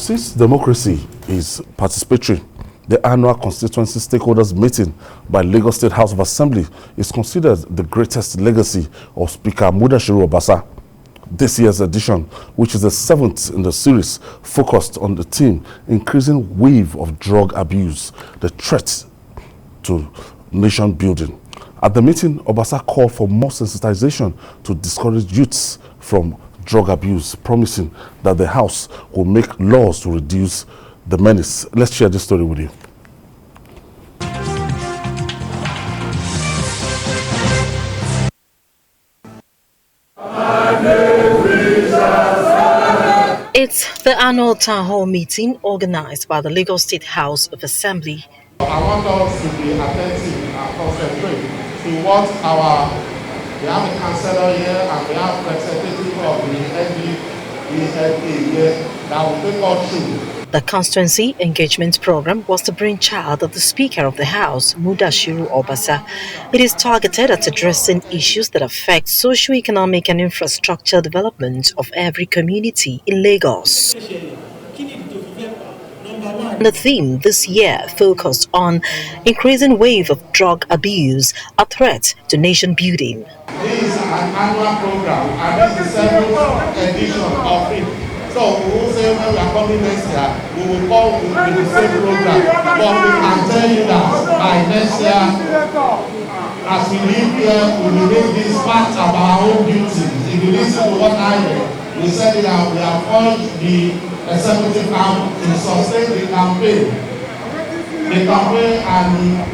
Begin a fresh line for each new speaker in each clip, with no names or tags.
Since democracy is participatory, the annual constituency stakeholders meeting by Lagos State House of Assembly is considered the greatest legacy of Speaker Mudashiru Obasa. This year's edition, which is the 7th in the series, focused on the theme increasing wave of drug abuse, the threat to nation building. At the meeting, Obasa called for more sensitization to discourage youths from drug abuse, promising that the House will make laws to reduce the menace. Let's share this story with you.
It's the annual town hall meeting organized by the Lagos State House of Assembly.
I want us to be attentive and concentrate to what we have a councillor here and we have representative of the NDELA here that will take us through.
The constituency engagement program was the brainchild of the Speaker of the House, Mudashiru Obasa. It is targeted at addressing issues that affect socio-economic and infrastructure development of every community in Lagos. The theme this year focused on increasing wave of drug abuse, a threat to nation building.
This is an annual program and this is the 7th edition of it. So we will say when we are coming next year, we will come with the same program. But we can tell you that by next year, as we live here, we will make this part of our own duties. If you listen to what I heard, we said that we have urged the executive arm to sustain the campaign and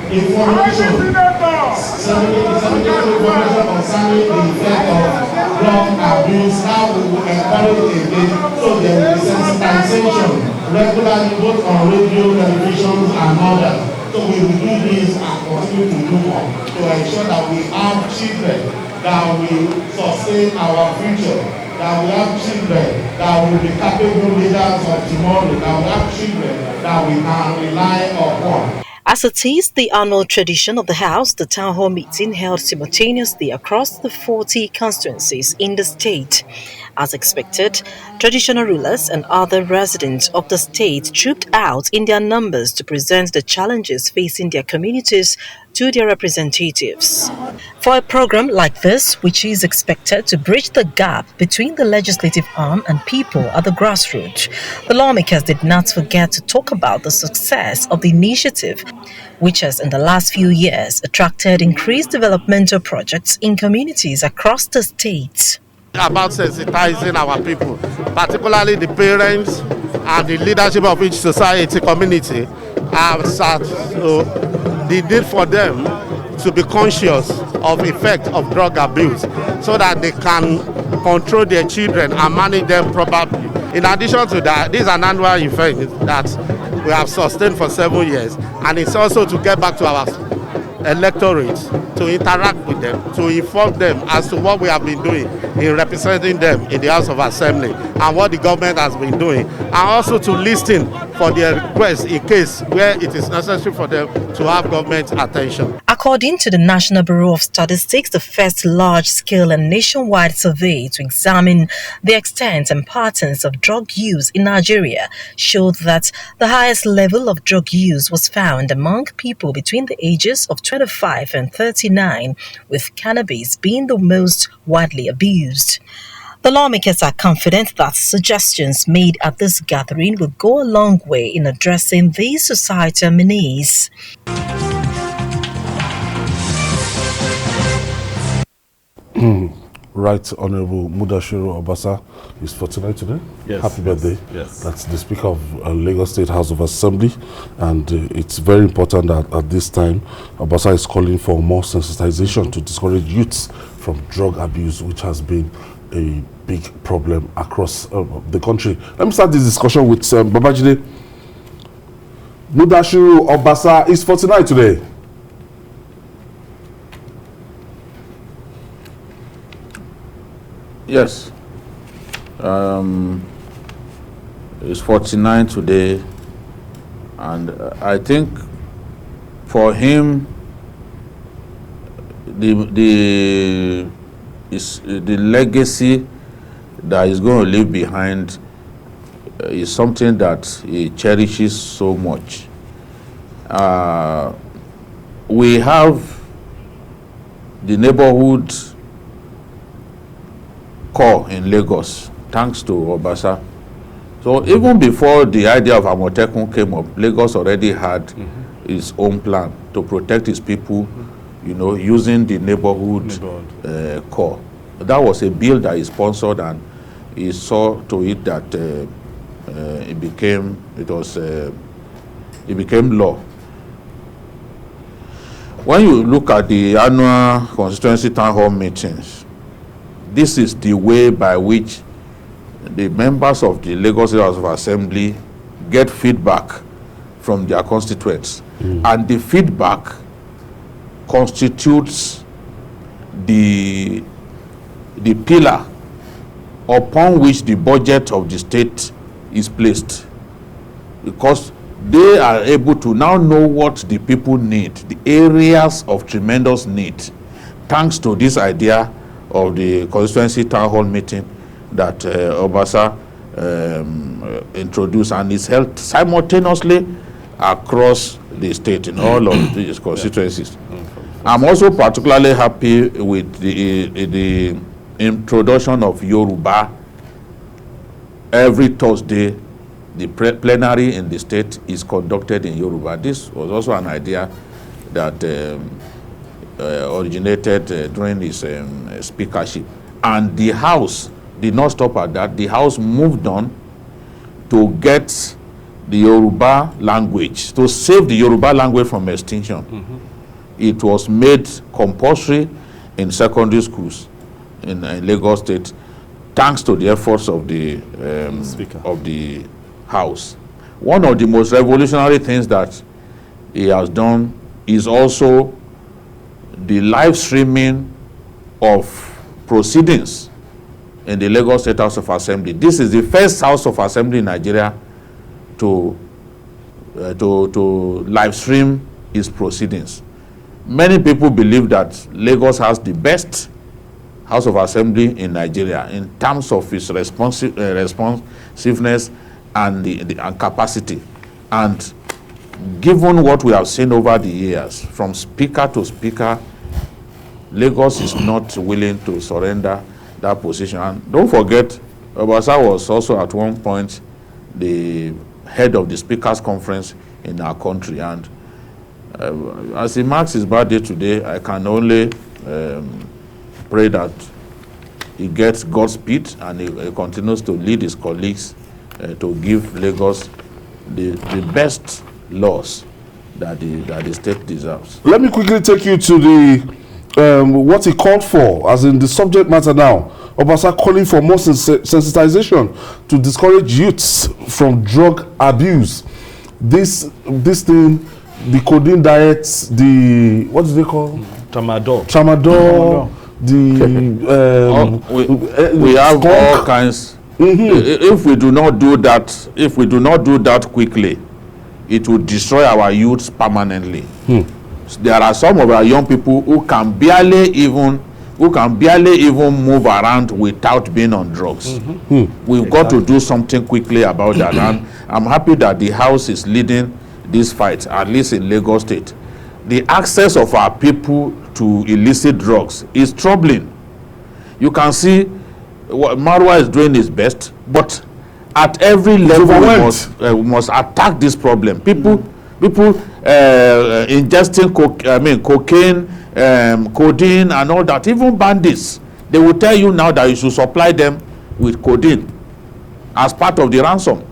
information, information concerning the effect of drug abuse. Now we will encourage again, so there will be sensitization regularly both on radio, television and others. So we will do this and continue to do more to ensure that we have children that will sustain our future, that we have children that will be capable leaders of tomorrow, that we have children that we can rely upon.
As it is the annual tradition of the House, the town hall meeting held simultaneously across the 40 constituencies in the state. As expected, traditional rulers and other residents of the state trooped out in their numbers to present the challenges facing their communities to their representatives. For a program like this, which is expected to bridge the gap between the legislative arm and people at the grassroots, the lawmakers did not forget to talk about the success of the initiative, which has in the last few years attracted increased developmental projects in communities across the state.
About sensitizing our people, particularly the parents and the leadership of each society community, the need for them to be conscious of the effect of drug abuse so that they can control their children and manage them properly. In addition to that, this is an annual event that we have sustained for 7 years, and it's also to get back to our electorate, to interact with them, to inform them as to what we have been doing in representing them in the House of Assembly and what the government has been doing, and also to listen for their requests in case where it is necessary for them to have government attention.
According to the National Bureau of Statistics, the first large-scale and nationwide survey to examine the extent and patterns of drug use in Nigeria showed that the highest level of drug use was found among people between the ages of 25 and 39, with cannabis being the most widely abused. The lawmakers are confident that suggestions made at this gathering will go a long way in addressing these societal menace.
Right Honorable Mudashiru Obasa is 49 today.
Yes.
Happy birthday.
Yes.
That's the Speaker of Lagos State House of Assembly, and it's very important that at this time Obasa is calling for more sensitization to discourage youths from drug abuse, which has been a big problem across the country. Let me start this discussion with Babajide. Mudashiru Obasa is 49 today.
Yes. It's 49 today, and I think for him the legacy that he's going to leave behind is something that he cherishes so much. We have the neighborhood core in Lagos, thanks to Obasa. So even before the idea of Amotekun came up, Lagos already had its own plan to protect its people, you know, using the neighborhood core. That was a bill that he sponsored, and he saw to it that it became law. When you look at the annual constituency town hall meetings, this is the way by which the members of the Lagos State House of Assembly get feedback from their constituents. And the feedback constitutes the pillar upon which the budget of the state is placed, because they are able to now know what the people need, the areas of tremendous need, thanks to this idea of the constituency town hall meeting that Obasa introduced, and is held simultaneously across the state in all of these constituencies. I'm also particularly happy with the introduction of Yoruba. Every Thursday, the plenary in the state is conducted in Yoruba. This was also an idea that originated during his speakership. And the House did not stop at that. The House moved on to get the Yoruba language, to save the Yoruba language from extinction. It was made compulsory in secondary schools in Lagos State, thanks to the efforts of the House. One of the most revolutionary things that he has done is also the live streaming of proceedings in the Lagos State House of Assembly. This is the first House of Assembly in Nigeria to live stream its proceedings. Many people believe that Lagos has the best House of Assembly in Nigeria in terms of its responsiveness and and capacity. And given what we have seen over the years, from speaker to speaker, Lagos is not willing to surrender that position. And don't forget, Obasa was also at one point the head of the Speakers Conference in our country. And as he marks his birthday today, I can only pray that he gets Godspeed and he continues to lead his colleagues to give Lagos the best laws that the state deserves.
Let me quickly take you to the what he called for, as in the subject matter now. Obasa calling for more sensitization to discourage youths from drug abuse. This thing, the codeine diets, the what do they call? Tramadol.
We have all kinds. If we do not do that quickly, it will destroy our youths permanently. There are some of our young people who can barely even move around without being on drugs. We've got to do something quickly about that. And I'm happy that the House is leading this fight, at least in Lagos State. The access of our people to illicit drugs is troubling. You can see what Marwa is doing his best, but at every level we must attack this problem. People ingesting cocaine, codeine and all that, even bandits, they will tell you now that you should supply them with codeine as part of the ransom.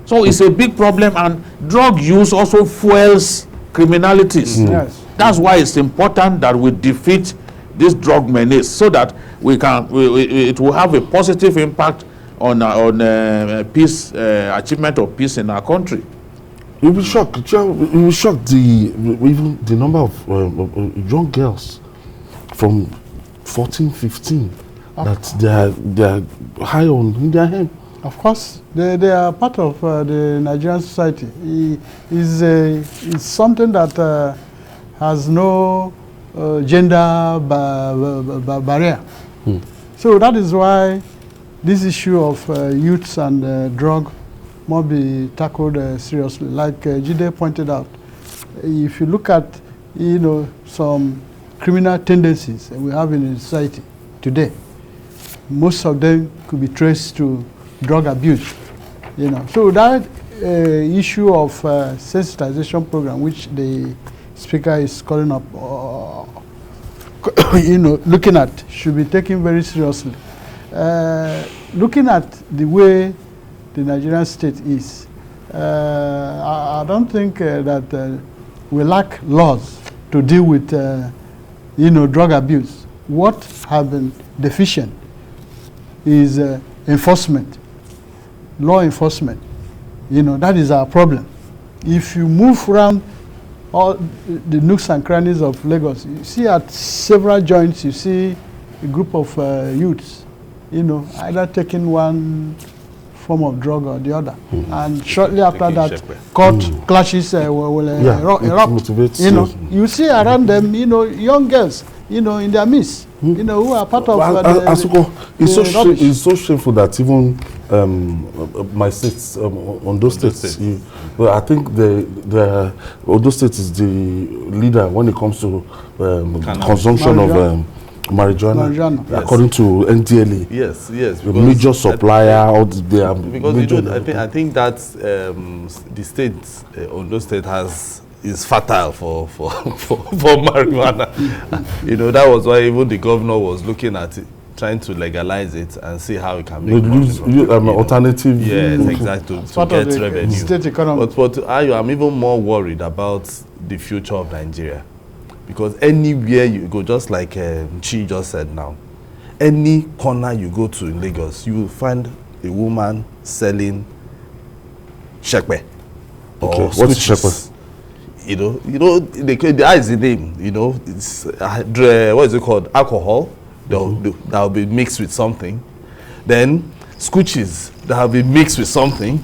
So it's a big problem, and drug use also fuels criminalities.
Yes.
That's why it's important that we defeat this drug menace, so that it will have a positive impact on peace, achievement of peace in our country.
You'll be shocked. You'll be shocked even the number of young girls from 14, 15 that they are high on their hand.
Of course, they are part of the Nigerian society. It's something that has no gender barrier. So that is why this issue of youths and drug must be tackled seriously. Like Jide pointed out, if you look at, some criminal tendencies that we have in society today, most of them could be traced to drug abuse. So that issue of sensitization program, which the speaker is calling up, looking at, should be taken very seriously. Looking at the way the Nigerian state is, I don't think that we lack laws to deal with, drug abuse. What have been deficient is enforcement, law enforcement. That is our problem. If you move around all the nooks and crannies of Lagos, you see at several joints, you see a group of youths, either taking one form of drug or the other. And shortly after that, court clashes will erupt. You see around them, young girls, in their midst, who are part of
it's so shameful that even my states, Ondo states, I think the Ondo state is the leader when it comes to consumption of marijuana. Yes. According to NDLA.
Yes.
The major supplier.
Because I think that the state, Ondo state, is fertile for marijuana. That was why even the governor was looking at it, trying to legalize it and see how it can make
alternative.
Yes, exactly, to get revenue.
State economy.
But I'm even more worried about the future of Nigeria, because anywhere you go, just like Chi just said now, any corner you go to in Lagos, you will find a woman selling shekpe.
What's shekpe?
The eye is the name. It's what is it called? Alcohol. That will be mixed with something. Then scooches that have been mixed with something.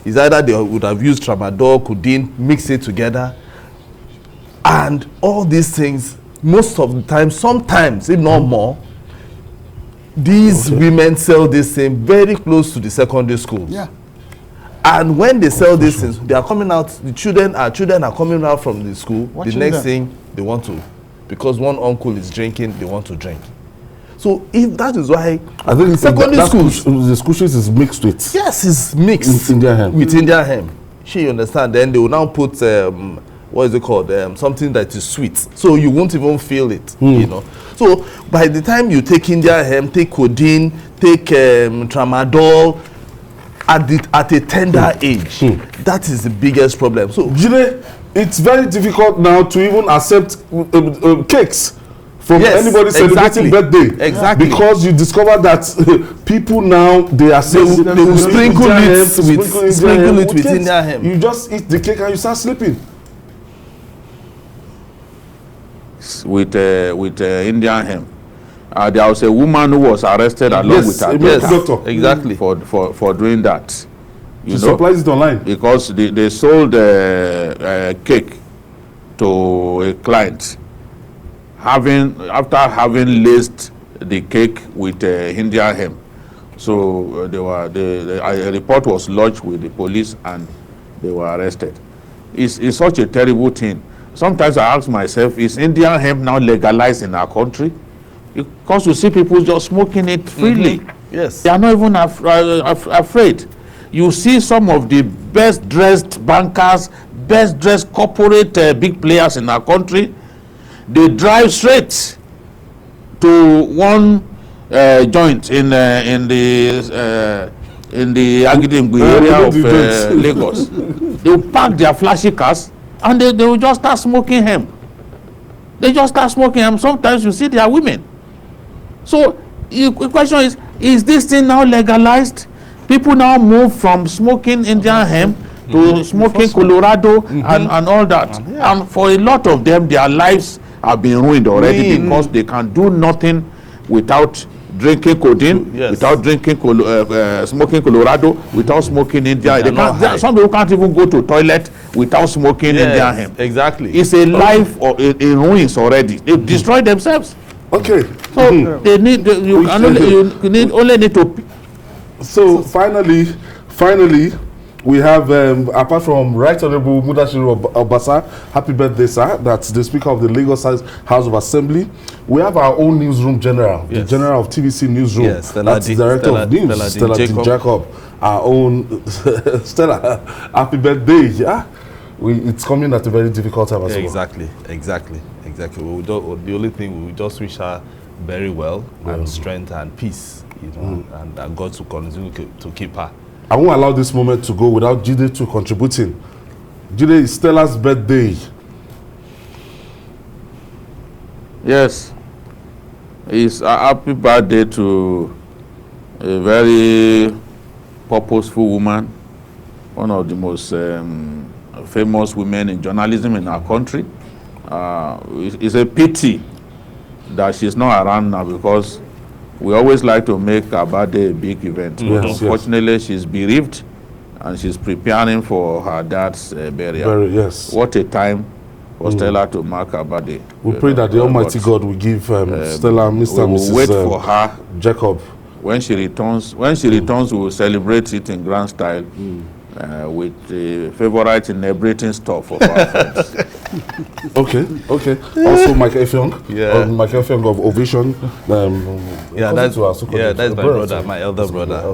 Is either they would have used tramadol, codeine, mix it together, and all these things. Most of the time, sometimes, if not more, these women sell this thing very close to the secondary schools.
Yeah.
And when they sell these things, they are coming out. The children are coming out from the school.
Watching
the next
them.
thing they want to, because one uncle is drinking, they want to drink. So if that is why
I think
secondary schools,
the school shoes is mixed with.
yes, it's mixed
Indian hemp.
with Indian hemp. You understand? Then they will now put what is it called? Something that is sweet, so you won't even feel it. So by the time you take Indian hemp, take codeine, take tramadol, at a tender age, that is the biggest problem. So
Jide, it's very difficult now to even accept cakes from anybody celebrating birthday.
Exactly.
Because you discover that people now, they are saying
they will sprinkle it with Indian hemp.
You just eat the cake and you start sleeping.
With Indian hemp. There was a woman who was arrested along with her
doctor.
Exactly.
for doing that.
She supplies it online.
Because they sold cake to a client, after having laced the cake with Indian hemp. So a report was lodged with the police and they were arrested. It's such a terrible thing. Sometimes I ask myself, is Indian hemp now legalized in our country? Because you see people just smoking it freely.
Yes.
They are not even afraid. You see some of the best dressed bankers, best dressed corporate big players in our country, they drive straight to one joint in the Agidingbi area of Lagos. They will park their flashy cars and they will just start smoking hemp. They just start smoking hemp. Sometimes you see they are women. So the question is this thing now legalized? People now move from smoking Indian hemp to smoking Colorado and all that. And for a lot of them, their lives have been ruined already because they can do nothing without drinking codeine, without drinking smoking Colorado, without smoking Indian. Some people can't even go to toilet without smoking Indian hemp.
Exactly.
It's a life in ruins already. They've destroyed themselves.
Okay.
So they need you only need to.
So finally, We have, apart from Right Honorable Mudashiru Obasa, happy birthday, sir. That's the Speaker of the Lagos House of Assembly. We have our own newsroom general, the general of TVC Newsroom.
Yes,
that's the director of news, Stella Jacob. Our own Stella. Happy birthday. Yeah, it's coming at a very difficult time as well.
Exactly. The only thing, we just wish her very well and strength and peace, you know, and God to continue to keep her.
I won't allow this moment to go without Jide to contributing. Jide, it's Stella's birthday.
Yes, it's a happy birthday to a very purposeful woman, one of the most famous women in journalism in our country. It's a pity that she's not around now, because we always like to make her birthday a big event. But unfortunately, she's bereaved and she's preparing for her dad's burial. What a time for Stella to mark her birthday.
We pray that the Almighty God will give Stella, Mr. and Mrs.
Wait for her.
Jacob.
When she returns, we will celebrate it in grand style with favorite inebriating stuff of our friends.
Okay. Also, Mike Effiong, Mike Effiong of Ovation.
That's my brother, my elder brother.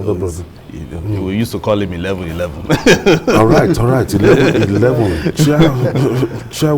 We used to call him 11.
All right, 11. Chair